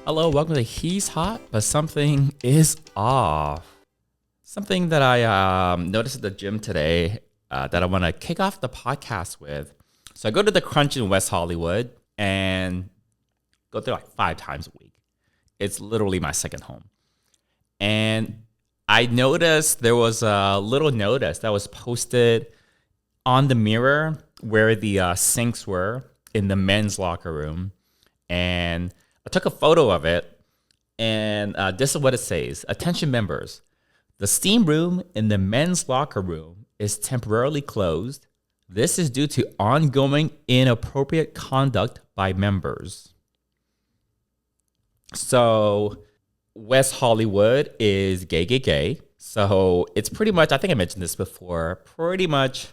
Hello, welcome to He's Hot, but something is off. Something that I noticed at the gym today that I want to kick off the podcast with. So I go to the Crunch in West Hollywood and go there like 5 times a week. It's literally my second home. And I noticed there was a little notice that was posted on the mirror where the sinks were in the men's locker room. And I took a photo of it, and this is what it says. Attention members, the steam room in the men's locker room is temporarily closed. This is due to ongoing inappropriate conduct by members. So West Hollywood is gay. So it's pretty much, I think I mentioned this before, pretty much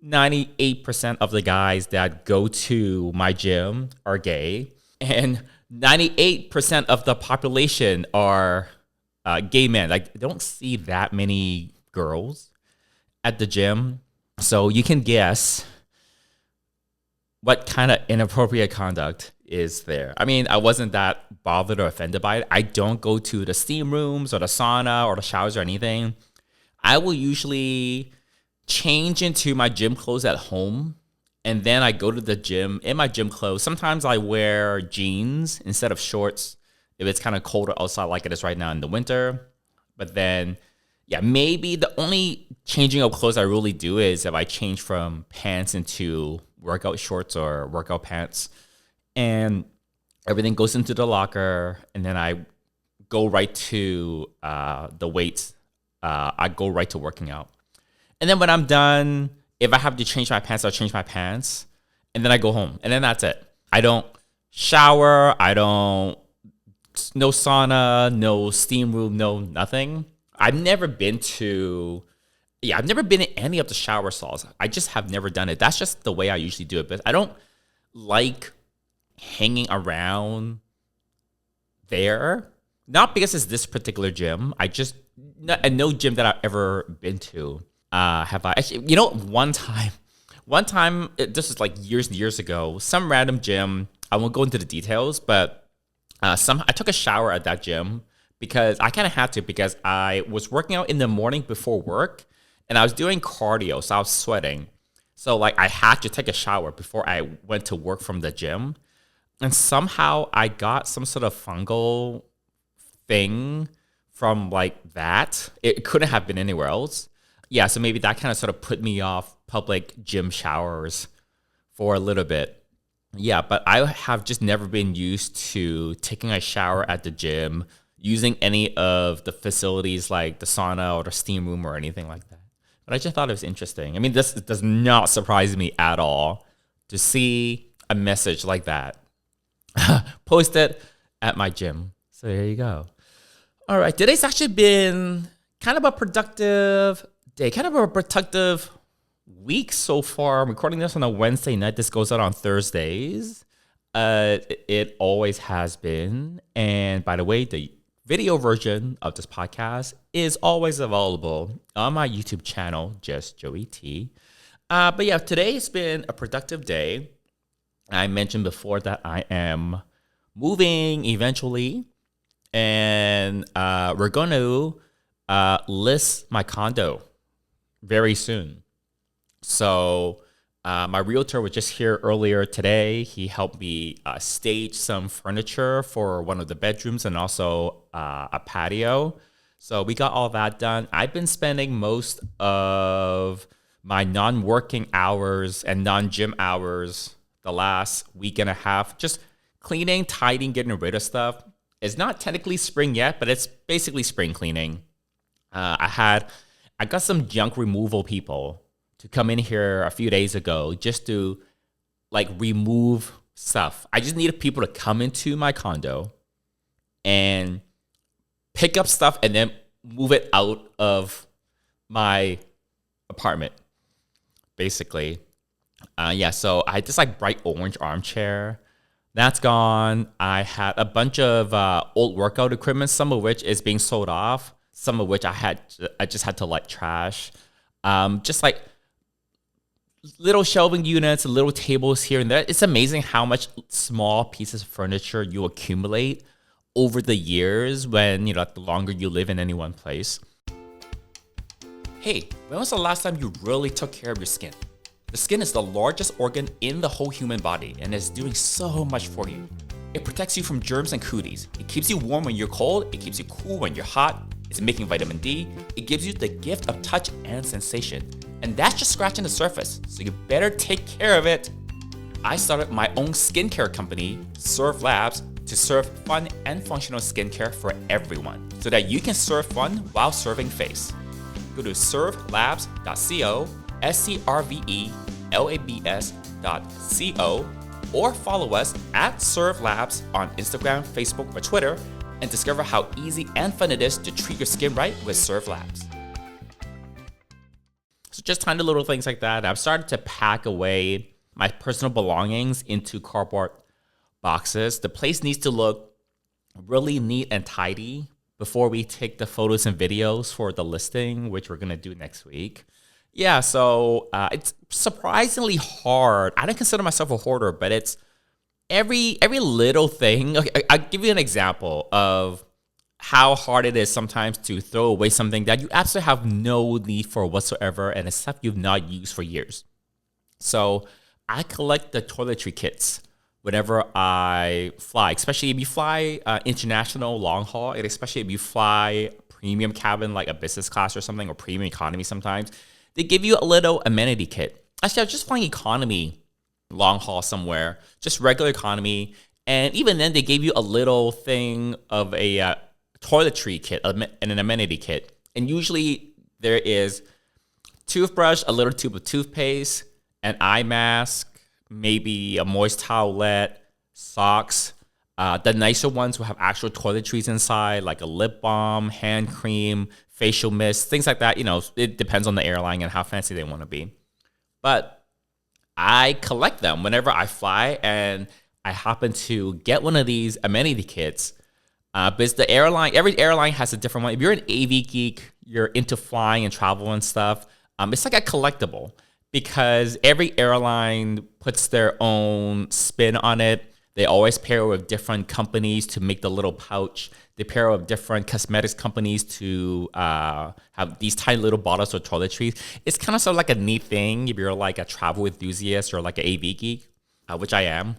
98% of the guys that go to my gym are gay. And 98% of the population are gay men. Like, I don't see that many girls at the gym. So you can guess what kind of inappropriate conduct is there. I mean, I wasn't that bothered or offended by it. I don't go to the steam rooms or the sauna or the showers or anything. I will usually change into my gym clothes at home, and then I go to the gym in my gym clothes. Sometimes I wear jeans instead of shorts if it's kind of colder outside like it is right now in the winter. But then, yeah, maybe the only changing of clothes I really do is if I change from pants into workout shorts or workout pants. And everything goes into the locker, and then I go right to the weights. I go right to working out. And then when I'm done, if I have to change my pants, I'll change my pants. And then I go home. And then that's it. I don't shower. No sauna, no steam room, no nothing. I've never been in any of the shower stalls. I just have never done it. That's just the way I usually do it. But I don't like hanging around there. Not because it's this particular gym. No gym that I've ever been to. Have I actually, one time, this was like years and years ago, some random gym, I won't go into the details, but I took a shower at that gym because I kind of had to, because I was working out in the morning before work and I was doing cardio, so I was sweating. So like I had to take a shower before I went to work from the gym. And somehow I got some sort of fungal thing from like that. It couldn't have been anywhere else. Yeah, so maybe that kind of sort of put me off public gym showers for a little bit. Yeah, but I have just never been used to taking a shower at the gym, using any of the facilities like the sauna or the steam room or anything like that. But I just thought it was interesting. I mean, this does not surprise me at all to see a message like that posted at my gym. So there you go. All right, today's actually been kind of a productive day, kind of a productive week so far. I'm recording this on a Wednesday night. This goes out on Thursdays. It always has been. And by the way, the video version of this podcast is always available on my YouTube channel, Just Joey T. But yeah, today's been a productive day. I mentioned before that I am moving eventually, and we're going to list my condo very soon. So my realtor was just here earlier today. He helped me stage some furniture for one of the bedrooms and also a patio. So we got all that done. I've been spending most of my non-working hours and non-gym hours the last week and a half just cleaning, tidying, getting rid of stuff. It's not technically spring yet, but it's basically spring cleaning. I got some junk removal people to come in here a few days ago just to like remove stuff. I just needed people to come into my condo and pick up stuff and then move it out of my apartment, basically. So I had this like bright orange armchair. That's gone. I had a bunch of old workout equipment, some of which is being sold off. Some of which I just had to like trash. Just like little shelving units, little tables here and there. It's amazing how much small pieces of furniture you accumulate over the years when, like the longer you live in any one place. Hey, when was the last time you really took care of your skin? The skin is the largest organ in the whole human body and is doing so much for you. It protects you from germs and cooties. It keeps you warm when you're cold. It keeps you cool when you're hot. It's making vitamin D. It gives you the gift of touch and sensation. And that's just scratching the surface, so you better take care of it. I started my own skincare company, Serve Labs, to serve fun and functional skincare for everyone, so that you can serve fun while serving face. Go to servelabs.co, servelabs.co, or follow us at ServeLabs on Instagram, Facebook, or Twitter, and discover how easy and fun it is to treat your skin right with Serve Labs. So just tiny little things like that. I've started to pack away my personal belongings into cardboard boxes. The place needs to look really neat and tidy before we take the photos and videos for the listing, which we're going to do next week. Yeah, so it's surprisingly hard. I don't consider myself a hoarder, but it's every little thing. Okay, I'll give you an example of how hard it is sometimes to throw away something that you absolutely have no need for whatsoever, and it's stuff you've not used for years. So I collect the toiletry kits whenever I fly, especially if you fly international long haul, and especially if you fly premium cabin like a business class or something, or premium economy sometimes. They give you a little amenity kit. Actually, I was just flying economy long haul somewhere, just regular economy. And even then, they gave you a little thing of a toiletry kit and an amenity kit. And usually there is toothbrush, a little tube of toothpaste, an eye mask, maybe a moist towelette, socks. The nicer ones will have actual toiletries inside, like a lip balm, hand cream, facial mist, things like that. It depends on the airline and how fancy they want to be. But I collect them whenever I fly, and I happen to get one of these amenity kits. Because every airline has a different one. If you're an AV geek, you're into flying and travel and stuff, it's like a collectible, because every airline puts their own spin on it. They always pair with different companies to make the little pouch. They pair with different cosmetics companies to have these tiny little bottles of toiletries. It's kind of sort of like a neat thing if you're like a travel enthusiast or like an AV geek, which I am.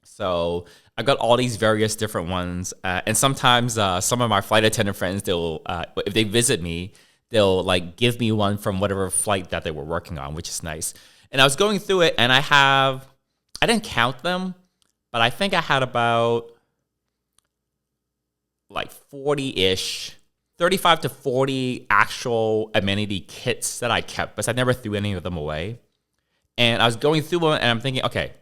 So I got all these various different ones. And sometimes some of my flight attendant friends, they'll if they visit me, they'll like give me one from whatever flight that they were working on, which is nice. And I was going through it, and I didn't count them, but I think I had about like 40-ish, 35 to 40 actual amenity kits that I kept, but I never threw any of them away. And I was going through them, and I'm thinking, okay,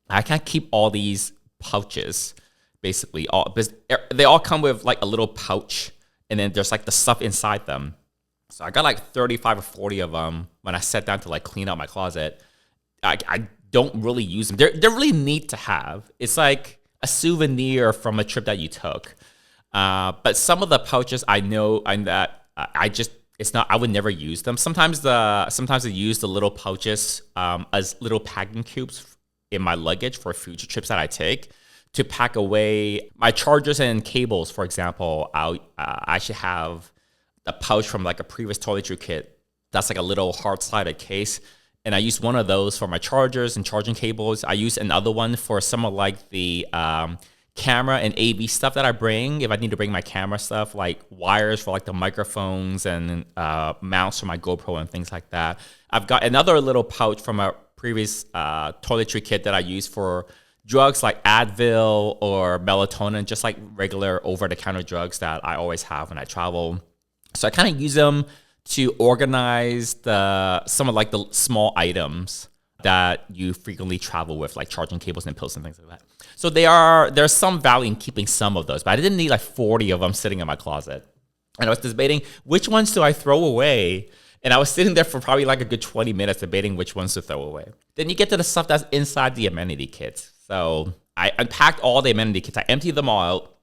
I can't keep all these pouches, basically. Because they all come with like a little pouch, and then there's like the stuff inside them. So I got like 35 or 40 of them when I sat down to like clean out my closet. I don't really use them. They're really neat to have. It's like a souvenir from a trip that you took. But some of the pouches I know I would never use them. Sometimes I use the little pouches as little packing cubes in my luggage for future trips that I take to pack away my chargers and cables. For example, I actually have a pouch from like a previous toiletry kit that's like a little hard-sided case. And I use one of those for my chargers and charging cables. I use another one for some of like the camera and AV stuff that I bring. If I need to bring my camera stuff, like wires for like the microphones and mounts for my GoPro and things like that. I've got another little pouch from a previous toiletry kit that I use for drugs like Advil or melatonin, just like regular over-the-counter drugs that I always have when I travel. So I kind of use them to organize some of like the small items that you frequently travel with, like charging cables and pills and things like that. So there's some value in keeping some of those, but I didn't need like 40 of them sitting in my closet. And I was debating which ones do I throw away. And I was sitting there for probably like a good 20 minutes debating which ones to throw away. Then you get to the stuff that's inside the amenity kits. So I unpacked all the amenity kits. I emptied them all out,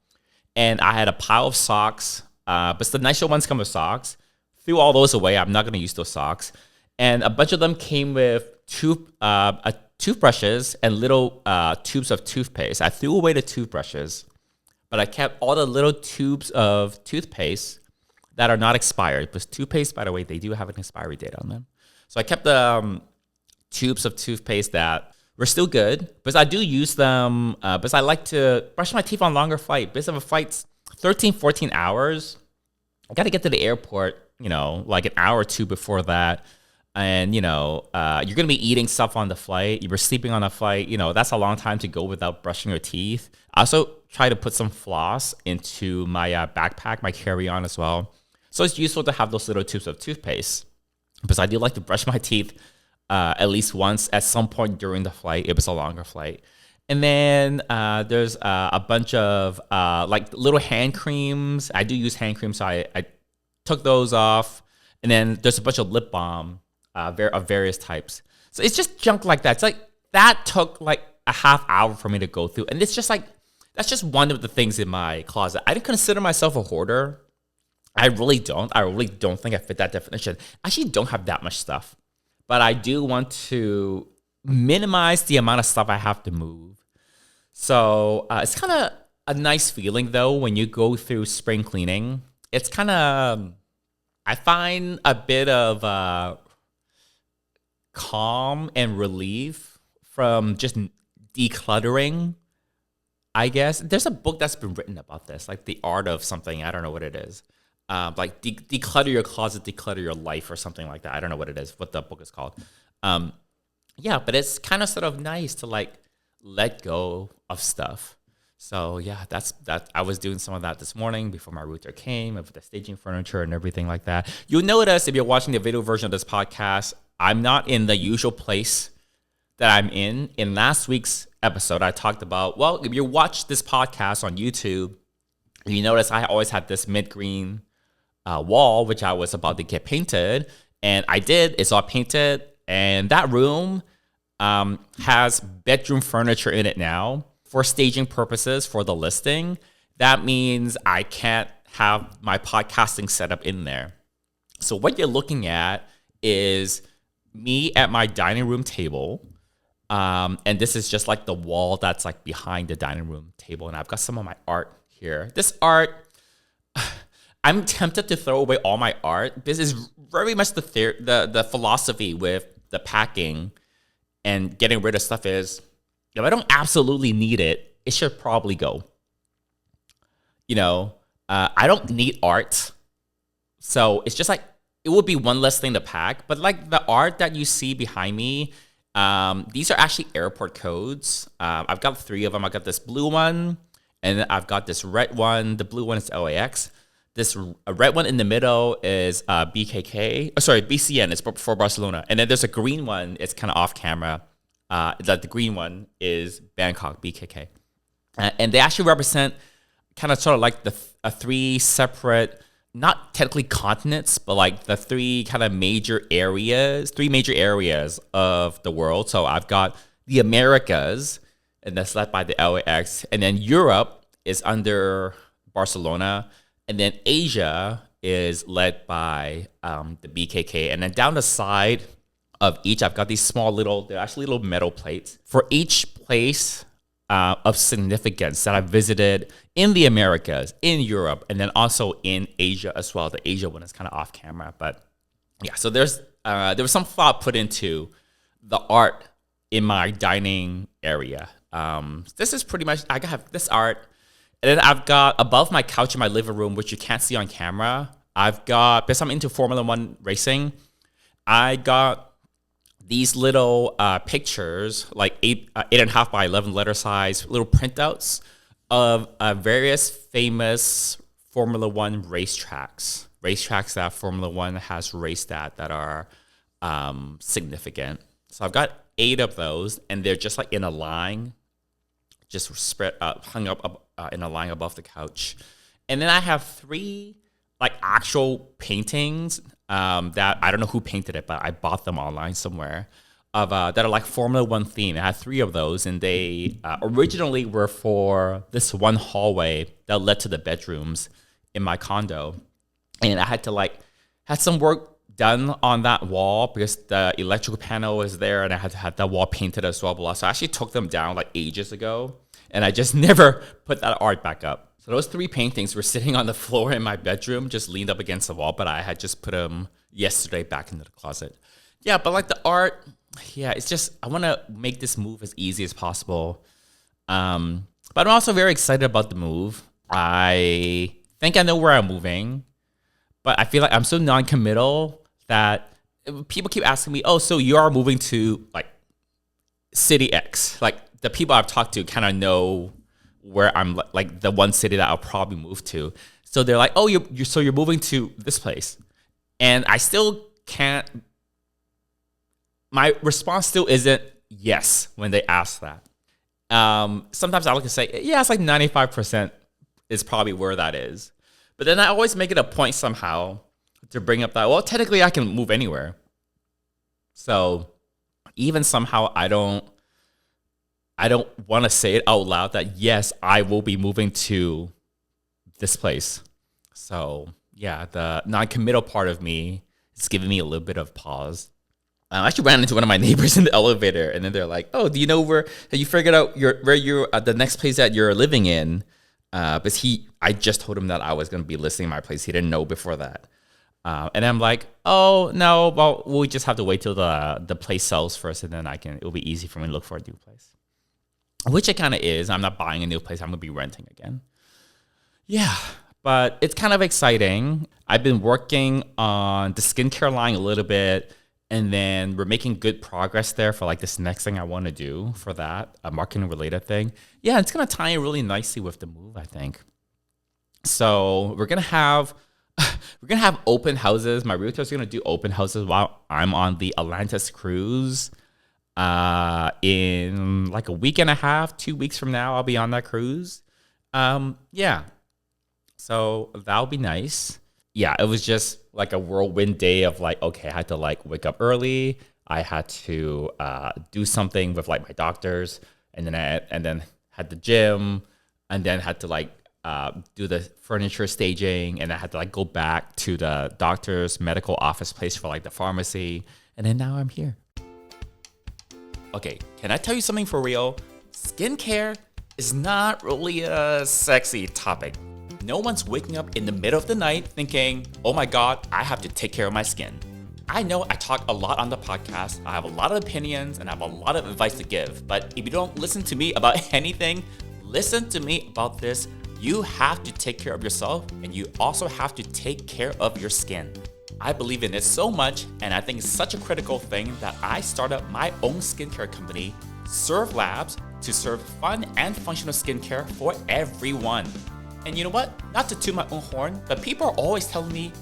and I had a pile of socks. But the nicer ones come with socks. Threw all those away. I'm not going to use those socks. And a bunch of them came with toothbrushes and little tubes of toothpaste. I threw away the toothbrushes, but I kept all the little tubes of toothpaste that are not expired. Because toothpaste, by the way, they do have an expiry date on them. So I kept the tubes of toothpaste that were still good, because I do use them, because I like to brush my teeth on longer flight. Because if a flight's 13, 14 hours, I got to get to the airport, like an hour or two before that. And, you're going to be eating stuff on the flight. You were sleeping on the flight. That's a long time to go without brushing your teeth. I also try to put some floss into my backpack, my carry-on as well. So it's useful to have those little tubes of toothpaste, because I do like to brush my teeth at least once at some point during the flight if it's a longer flight. And then there's a bunch of like little hand creams. I do use hand cream, so I took those off. And then there's a bunch of lip balm of various types. So it's just junk like that. It's like that took like a half hour for me to go through. And it's just like, that's just one of the things in my closet. I didn't consider myself a hoarder. I really don't. I really don't think I fit that definition. I actually don't have that much stuff. But I do want to minimize the amount of stuff I have to move. So it's kind of a nice feeling, though, when you go through spring cleaning. It's kind of, I find a bit of calm and relief from just decluttering, I guess. There's a book that's been written about this, like The Art of something. I don't know what it is. Like declutter your closet, declutter your life, or something like that. I don't know what it is, what the book is called. Yeah, but it's kind of sort of nice to like let go of stuff. So yeah, that's that. I was doing some of that this morning before my router came, with the staging furniture and everything like that. You'll notice if you're watching the video version of this podcast, I'm not in the usual place that I'm in. In last week's episode, I talked about, well, if you watch this podcast on YouTube, you notice I always had this mid-green wall, which I was about to get painted, and I did. It's all painted, and that room has bedroom furniture in it now for staging purposes for the listing. That means I can't have my podcasting setup in there. So what you're looking at is me at my dining room table, and this is just like the wall that's like behind the dining room table, and I've got some of my art here. This art, I'm tempted to throw away all my art. This is very much the philosophy with the packing and getting rid of stuff is, if I don't absolutely need it, it should probably go. I don't need art. So it's just like, it would be one less thing to pack. But like the art that you see behind me, these are actually airport codes. I've got 3 of them. I've got this blue one, and then I've got this red one. The blue one is LAX. This red one in the middle is BCN. It's for Barcelona. And then there's a green one. It's kind of off camera. The green one is Bangkok, BKK. And they actually represent kind of sort of like the 3 separate, not technically continents, but like the 3 kind of major areas, 3 major areas of the world. So I've got the Americas, and that's led by the LAX. And then Europe is under Barcelona. And then Asia is led by the BKK. And then down the side of each, I've got these small they're actually little metal plates for each place of significance that I've visited in the Americas, in Europe, and then also in Asia as well. The Asia one is kind of off camera. But yeah, so there was some thought put into the art in my dining area. This is pretty much, I have this art. And then I've got above my couch in my living room, which you can't see on camera, because I'm into Formula One racing, I got these little pictures, like 8.5 by 11 letter size, little printouts of various famous Formula One racetracks that Formula One has raced at that are significant. So I've got 8 of those, and they're just like in a line, just spread hung up in a line above the couch. And then I have 3 like actual paintings that I don't know who painted it, but I bought them online somewhere, of that are like Formula One themed. I had 3 of those, and they originally were for this one hallway that led to the bedrooms in my condo. And I had to had some work done on that wall because the electrical panel was there, and I had to have that wall painted as well. So I actually took them down like ages ago, and I just never put that art back up. So those three paintings were sitting on the floor in my bedroom, just leaned up against the wall, but I had just put them yesterday back into the closet. Yeah, but like the art, yeah, it's just, I want to make this move as easy as possible. But I'm also very excited about the move. I think I know where I'm moving, but I feel like I'm so non-committal that people keep asking me, oh, so you are moving to like city X. Like the people I've talked to kind of know where I'm, like the one city that I'll probably move to. So they're like, oh, you're moving to this place. And I still can't, my response still isn't yes when they ask that. Sometimes I like to say, yeah, it's like 95% is probably where that is. But then I always make it a point somehow to bring up that, well, technically I can move anywhere. So even somehow I don't want to say it out loud that, yes, I will be moving to this place. So yeah, the non-committal part of me is giving me a little bit of pause. I actually ran into one of my neighbors in the elevator, and then they're like, "Oh, do you know where? Have you figured out where you're the next place that you're living in?" Because I just told him that I was going to be listing my place. He didn't know before that, and I'm like, "Oh no, well, we just have to wait till the place sells first, and then it'll be easy for me to look for a new place." Which it kind of is. I'm not buying a new place. I'm going to be renting again. Yeah, but it's kind of exciting. I've been working on the skincare line a little bit. And then we're making good progress there for like this next thing I want to do for that, a marketing related thing. Yeah, it's going to tie in really nicely with the move, I think. So we're going to have open houses. My realtor's going to do open houses while I'm on the Atlantis cruise. In like a week and a half, 2 weeks from now, I'll be on that cruise. Yeah. So that'll be nice. Yeah, it was just like a whirlwind day of like, okay, I had to like wake up early. I had to do something with like my doctors, and then had the gym, and then had to like do the furniture staging, and I had to like go back to the doctor's medical office place for like the pharmacy, and then now I'm here. Okay, can I tell you something for real? Skincare is not really a sexy topic. No one's waking up in the middle of the night thinking, oh my God, I have to take care of my skin. I know I talk a lot on the podcast, I have a lot of opinions, and I have a lot of advice to give, but if you don't listen to me about anything, listen to me about this. You have to take care of yourself, and you also have to take care of your skin. I believe in it so much, and I think it's such a critical thing that I started my own skincare company, Serve Labs, to serve fun and functional skincare for everyone. And you know what? Not to toot my own horn, but people are always telling me,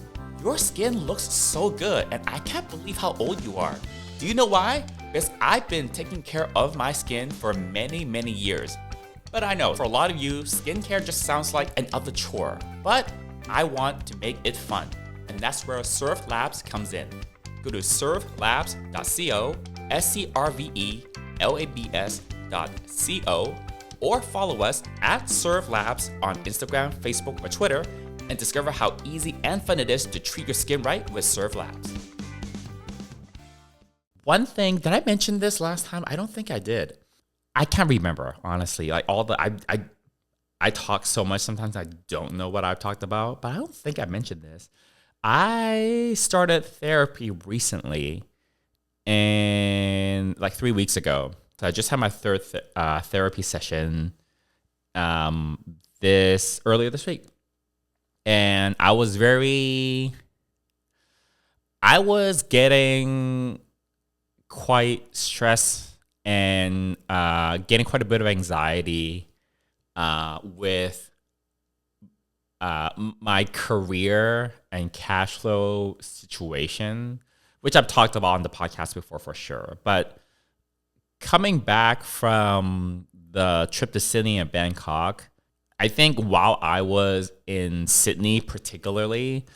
your skin looks so good, and I can't believe how old you are. Do you know why? Because I've been taking care of my skin for many, many years. But I know, for a lot of you, skincare just sounds like another chore. But I want to make it fun. And that's where Serve Labs comes in. Go to servelabs.co, servelabs.co, or follow us at Serve Labs on Instagram, Facebook, or Twitter, and discover how easy and fun it is to treat your skin right with Serve Labs. One thing, did I mention this last time? I don't think I did. I can't remember, honestly. Like I talk so much, sometimes I don't know what I've talked about, but I don't think I mentioned this. I started therapy recently, and like 3 weeks ago. So I just had my third therapy session earlier this week. And I was getting quite stressed and getting quite a bit of anxiety with my career and cash flow situation, which I've talked about on the podcast before for sure. But coming back from the trip to Sydney and Bangkok, I think while I was in Sydney particularly,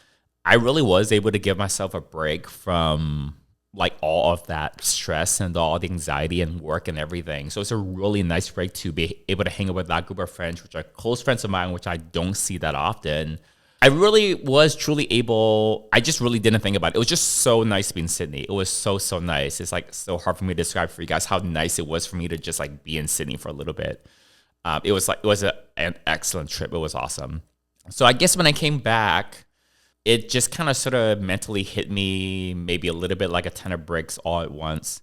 I really was able to give myself a break from like all of that stress and all the anxiety and work and everything. So it's a really nice break to be able to hang out with that group of friends, which are close friends of mine, which I don't see that often. I really was truly able, I just really didn't think about it. It was just so nice to be in Sydney. It was so, so nice. It's like so hard for me to describe for you guys how nice it was for me to just like be in Sydney for a little bit. An excellent trip. It was awesome. So I guess when I came back, it just kind of sort of mentally hit me maybe a little bit like a ton of bricks all at once.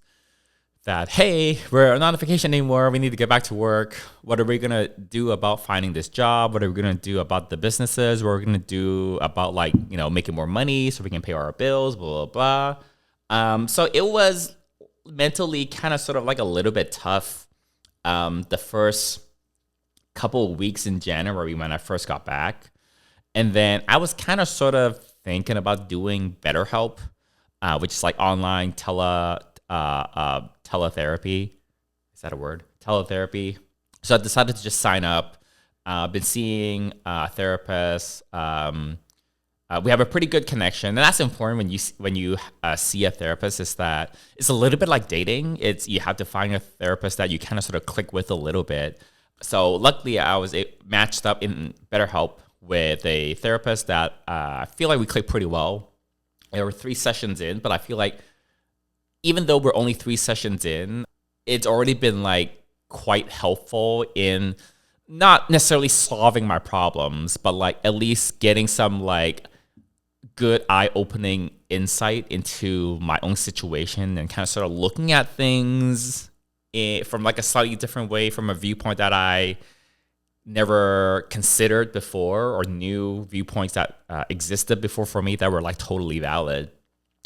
That, hey, we're not on vacation anymore. We need to get back to work. What are we going to do about finding this job? What are we going to do about the businesses? What are we going to do about making more money so we can pay our bills, blah, blah, blah. So it was mentally kind of sort of like a little bit tough the first couple of weeks in January when I first got back. And then I was kind of sort of thinking about doing BetterHelp, which is like online teletherapy. Is that a word? Teletherapy. So I decided to just sign up. I've been seeing therapists. We have a pretty good connection, and that's important when you see a therapist. Is that it's a little bit like dating. It's you have to find a therapist that you kind of sort of click with a little bit. So luckily, I was matched up in BetterHelp with a therapist that I feel like we clicked pretty well. There were 3 sessions in, but I feel like even though we're only 3 sessions in, it's already been like quite helpful in not necessarily solving my problems, but like at least getting some like good eye-opening insight into my own situation and kind of sort of looking at things from like a slightly different way, from a viewpoint that I never considered before, or new viewpoints that existed before for me that were like totally valid.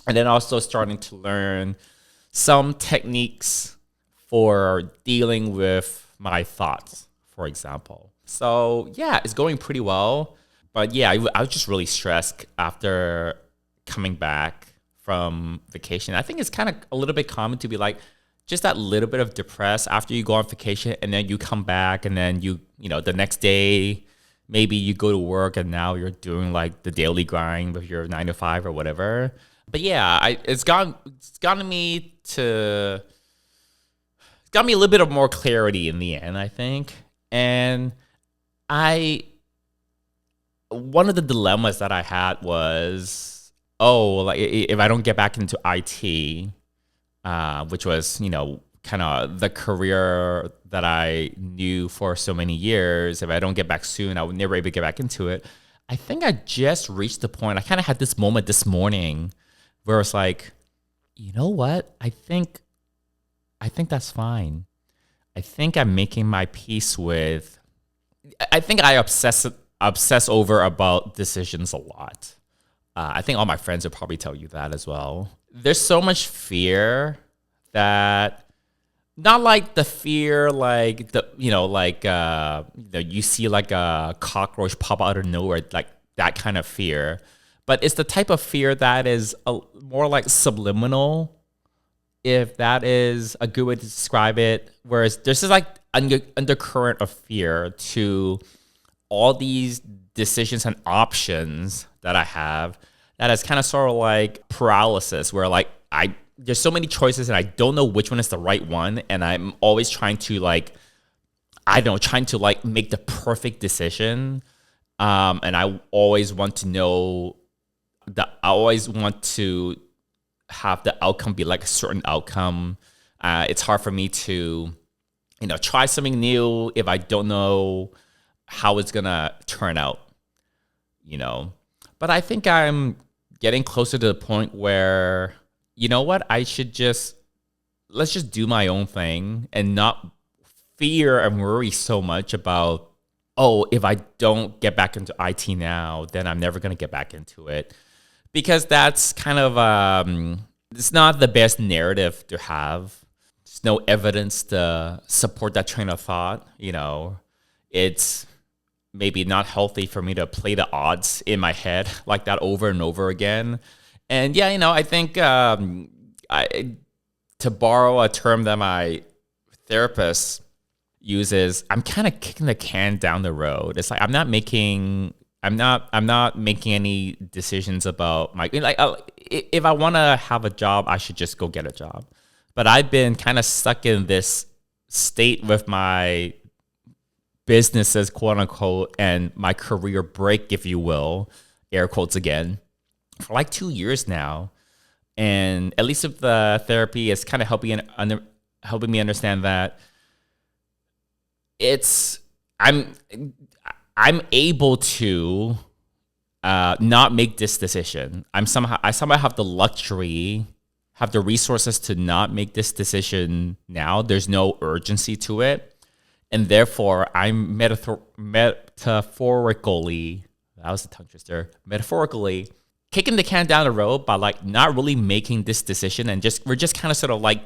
And then also starting to learn some techniques for dealing with my thoughts, for example. So yeah, it's going pretty well. But yeah, I was just really stressed after coming back from vacation. I think it's kind of a little bit common to be like just that little bit of depressed after you go on vacation, and then you come back, and then you the next day maybe you go to work, and now you're doing like the daily grind with your 9 to 5 or whatever. But yeah, it's gotten me a little bit of more clarity in the end, I think. And one of the dilemmas that I had was, like if I don't get back into IT, which was, kind of the career that I knew for so many years, if I don't get back soon, I would never able to get back into it. I think I just reached the point. I kind of had this moment this morning where it's like, you know what? I think that's fine. I think I'm making my peace with. I think I obsess over about decisions a lot. I think all my friends would probably tell you that as well. There's so much fear that. Not like the fear, like you see like a cockroach pop out of nowhere, like that kind of fear. But it's the type of fear that is more like subliminal, if that is a good way to describe it. Whereas there's this like undercurrent of fear to all these decisions and options that I have, that is kind of sort of like paralysis, where like there's so many choices and I don't know which one is the right one, and I'm always trying to make the perfect decision. And I always want to have the outcome be like a certain outcome. It's hard for me to, try something new if I don't know how it's gonna turn out, But I think I'm getting closer to the point where, you know what, let's just do my own thing and not fear and worry so much about, if I don't get back into IT now, then I'm never going to get back into it. Because that's kind of, it's not the best narrative to have. There's no evidence to support that train of thought. It's maybe not healthy for me to play the odds in my head like that over and over again. And yeah, I think to borrow a term that my therapist uses, I'm kind of kicking the can down the road. It's like I'm not making any decisions about my if I want to have a job, I should just go get a job. But I've been kind of stuck in this state with my businesses, quote unquote, and my career break, if you will, air quotes again, for like 2 years now. And at least if the therapy is kind of helping me understand that it's I'm I'm able to not make this decision. I somehow have the luxury, have the resources to not make this decision now. There's no urgency to it, and therefore I'm metaphorically, that was a tongue twister, metaphorically kicking the can down the road by like not really making this decision, and we're just kind of sort of like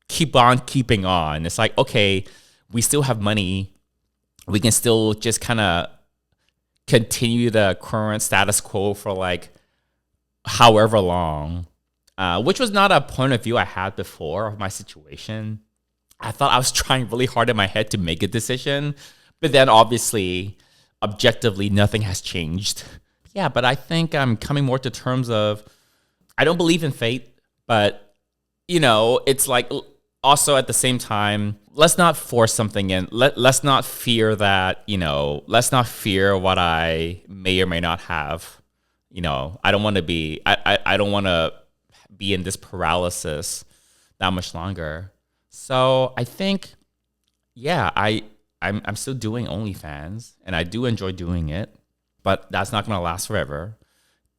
keep on keeping on. It's like, okay, we still have money. We can still just kind of continue the current status quo for like however long, which was not a point of view I had before of my situation. I thought I was trying really hard in my head to make a decision, but then obviously, objectively, nothing has changed. Yeah, but I think I'm coming more to terms of I don't believe in fate, but it's like also at the same time, let's not force something in. Let's not fear that, let's not fear what I may or may not have. I don't want to be I don't want to be in this paralysis that much longer. So I think, yeah, I'm still doing OnlyFans and I do enjoy doing it, but that's not going to last forever.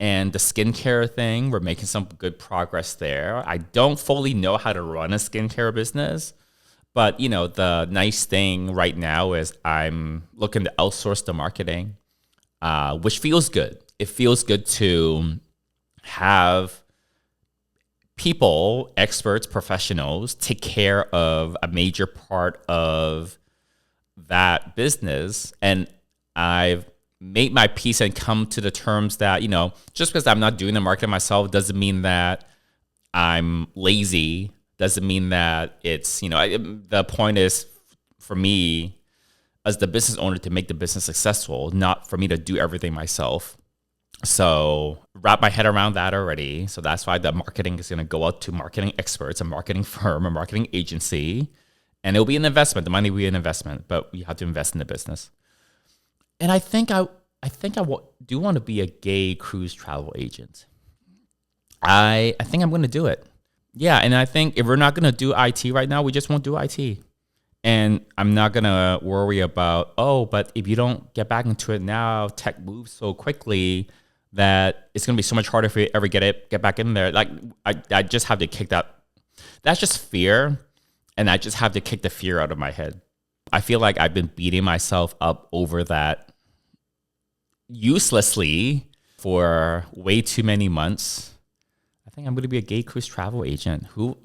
And the skincare thing, we're making some good progress there. I don't fully know how to run a skincare business, but the nice thing right now is I'm looking to outsource the marketing, which feels good. It feels good to have people, experts, professionals take care of a major part of that business. And I've made my peace and come to the terms that, just because I'm not doing the marketing myself doesn't mean that I'm lazy, doesn't mean that it's, the point is for me as the business owner to make the business successful, not for me to do everything myself. So wrap my head around that already. So that's why the marketing is going to go out to marketing experts, a marketing firm, a marketing agency, and it'll be an investment. The money will be an investment, but you have to invest in the business. And I think I do want to be a gay cruise travel agent. I think I'm going to do it. Yeah, and I think if we're not going to do IT right now, we just won't do IT. And I'm not going to worry about, but if you don't get back into it now, tech moves so quickly that it's going to be so much harder for you to ever get back in there. Like, I just have to kick that. That's just fear, and I just have to kick the fear out of my head. I feel like I've been beating myself up over that uselessly for way too many months. I think I'm going to be a gay cruise travel agent. Who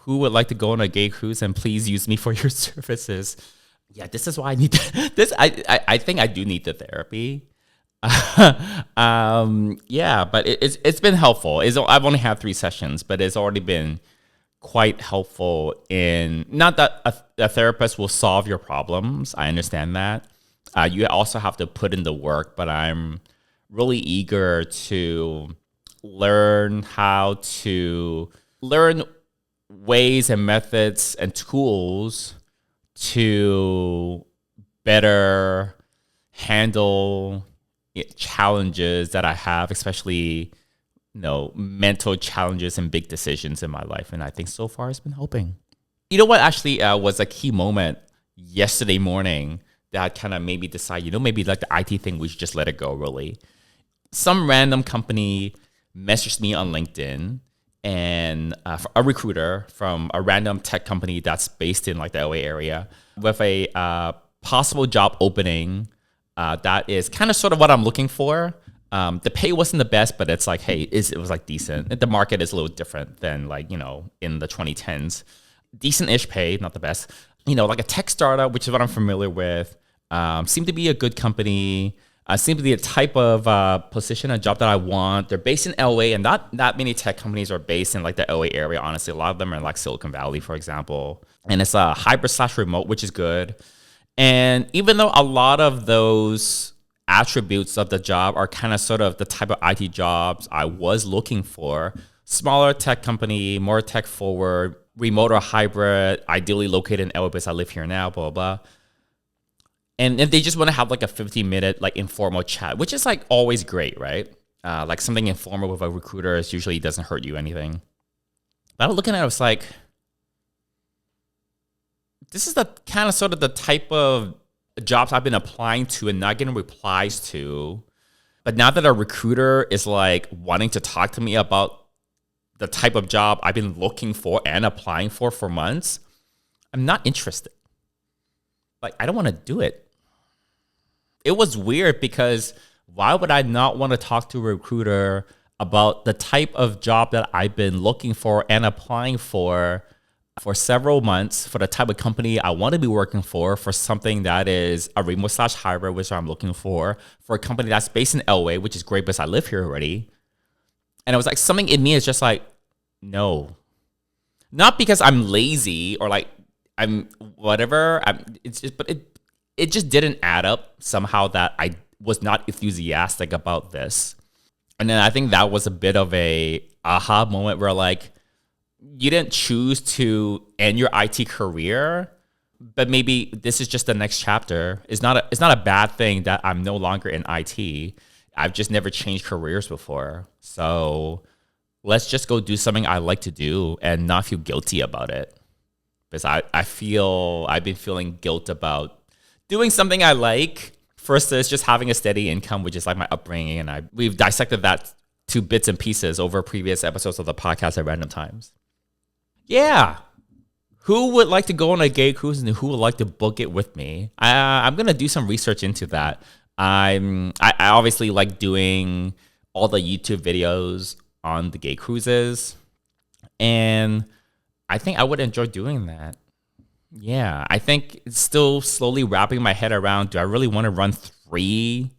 would like to go on a gay cruise, and please use me for your services? Yeah, this is why I need this. I think I do need the therapy. Yeah, but it's been helpful. I've only had 3 sessions, but it's already been quite helpful in, not that a therapist will solve your problems. I understand that. You also have to put in the work, but I'm really eager to learn ways and methods and tools to better handle challenges that I have, especially mental challenges and big decisions in my life. And I think so far it's been helping. You know what actually was a key moment yesterday morning that kind of made me decide, maybe like the IT thing, we should just let it go, really. Some random company messaged me on LinkedIn, and a recruiter from a random tech company that's based in like the LA area with a possible job opening that is kind of sort of what I'm looking for. The pay wasn't the best, but it's like, hey, it was like decent. The market is a little different than like, in the 2010s. Decent-ish pay, not the best. Like a tech startup, which is what I'm familiar with. Seemed to be a good company. Seemed to be a type of position, a job that I want. They're based in LA, and not that many tech companies are based in like the LA area, honestly. A lot of them are in like Silicon Valley, for example. And it's a hybrid/remote, which is good. And even though a lot of those attributes of the job are kind of sort of the type of IT jobs I was looking for, smaller tech company, more tech forward, remote or hybrid, ideally located in LA because I live here now, blah, blah, blah. And they just want to have like a 15-minute like informal chat, which is like always great, right? Like something informal with a recruiter usually doesn't hurt you anything. But I was looking at it, I was like, this is the kind of sort of the type of jobs I've been applying to and not getting replies to. But now that a recruiter is like wanting to talk to me about the type of job I've been looking for and applying for months, I'm not interested. Like, I don't want to do it. It was weird because why would I not want to talk to a recruiter about the type of job that I've been looking for and applying for several months, for the type of company I want to be working for something that is a remote/hybrid, which I'm looking for a company that's based in LA, which is great because I live here already. And it was like something in me is just like, no. Not because I'm lazy or like I'm whatever. It just didn't add up somehow that I was not enthusiastic about this. And then I think that was a bit of a aha moment where like, you didn't choose to end your IT career, but maybe this is just the next chapter. It's not a bad thing that I'm no longer in IT. I've just never changed careers before. So let's just go do something I like to do and not feel guilty about it. Because I've been feeling guilt about doing something I like versus just having a steady income, which is like my upbringing. And we've dissected that to bits and pieces over previous episodes of the podcast at random times. Yeah. Who would like to go on a gay cruise and who would like to book it with me? I'm going to do some research into that. I obviously like doing all the YouTube videos on the gay cruises. And I think I would enjoy doing that. Yeah. I think it's still slowly wrapping my head around, do I really want to run 3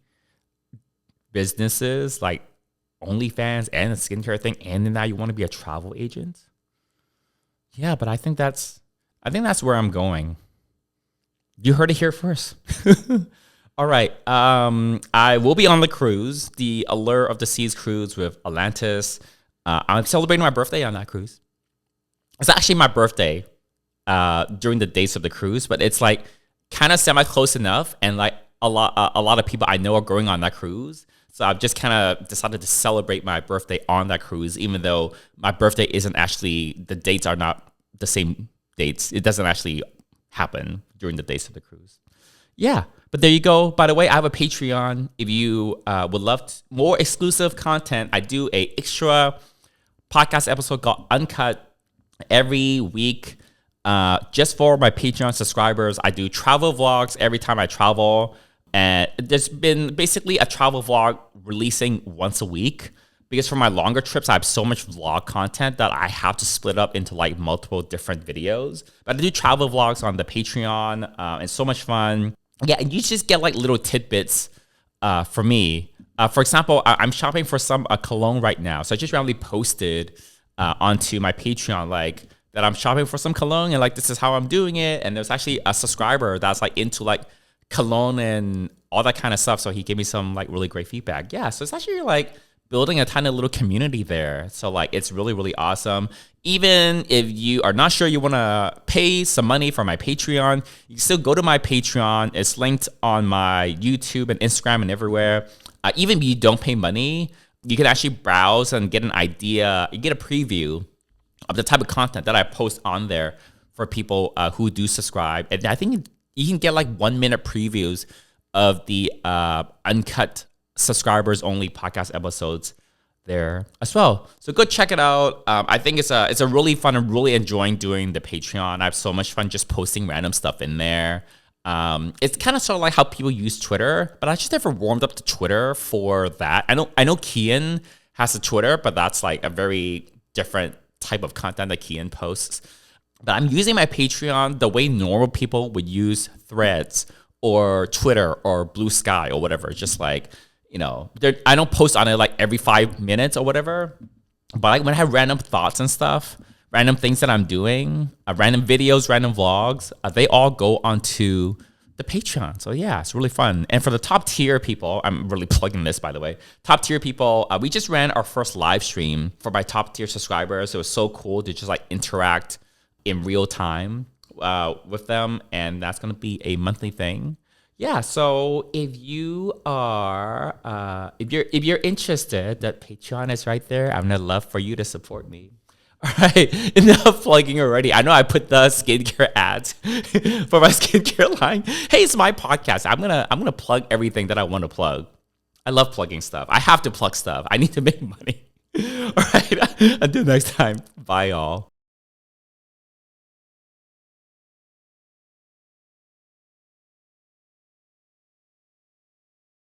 businesses like OnlyFans and a skincare thing? And then now you want to be a travel agent? Yeah, but I think that's where I'm going. You heard it here first. All right. I will be on the cruise, the Allure of the Seas cruise with Atlantis. I'm celebrating my birthday on that cruise. It's actually my birthday during the days of the cruise, but it's like kind of semi-close enough. And like a lot of people I know are going on that cruise. So I've just kind of decided to celebrate my birthday on that cruise, even though my birthday isn't actually, the dates are not the same dates. It doesn't actually happen during the days of the cruise. Yeah, but there you go. By the way, I have a Patreon. If you would love more exclusive content, I do a extra podcast episode called Uncut every week. Just for my Patreon subscribers, I do travel vlogs every time I travel. And there's been basically a travel vlog releasing once a week because for my longer trips, I have so much vlog content that I have to split up into like multiple different videos. But I do travel vlogs on the Patreon. It's so much fun. Yeah, and you just get like little tidbits for me. For example, I'm shopping for some cologne right now. So I just randomly posted onto my Patreon like that I'm shopping for some cologne and like this is how I'm doing it. And there's actually a subscriber that's like into like cologne and all that kind of stuff. So he gave me some like really great feedback. Yeah, so it's actually like building a tiny little community there. So like it's really, really awesome. Even if you are not sure you want to pay some money for my Patreon, you can still go to my Patreon. It's linked on my YouTube and Instagram and everywhere. Even if you don't pay money, you can actually browse and get an idea. You get a preview of the type of content that I post on there for people who do subscribe. And I think you can get like 1-minute previews of the uncut subscribers only podcast episodes there as well. So go check it out. I think it's a really fun. I'm really enjoying doing the Patreon. I have so much fun just posting random stuff in there. It's kind of sort of like how people use Twitter, but I just never warmed up to Twitter for that. I know Kian has a Twitter, but that's like a very different type of content that Kian posts. But I'm using my Patreon the way normal people would use Threads or Twitter or Blue Sky or whatever. Just like, you know, I don't post on it like every 5 minutes or whatever. But like when I have random thoughts and stuff, random things that I'm doing, random videos, random vlogs, they all go onto the Patreon. So yeah, it's really fun. And for the top tier people, I'm really plugging this by the way, top tier people, we just ran our first live stream for my top tier subscribers. It was so cool to just like interact in real time with them, and that's gonna be a monthly thing. Yeah, so if you are if you're interested, that Patreon is right there. I'm gonna love for you to support me. Right, enough plugging already. I know I put the skincare ads for my skincare line. Hey, it's my podcast. I'm gonna plug everything that I want to plug. I love plugging stuff. I have to plug stuff. I need to make money. All right. Until next time. Bye, y'all.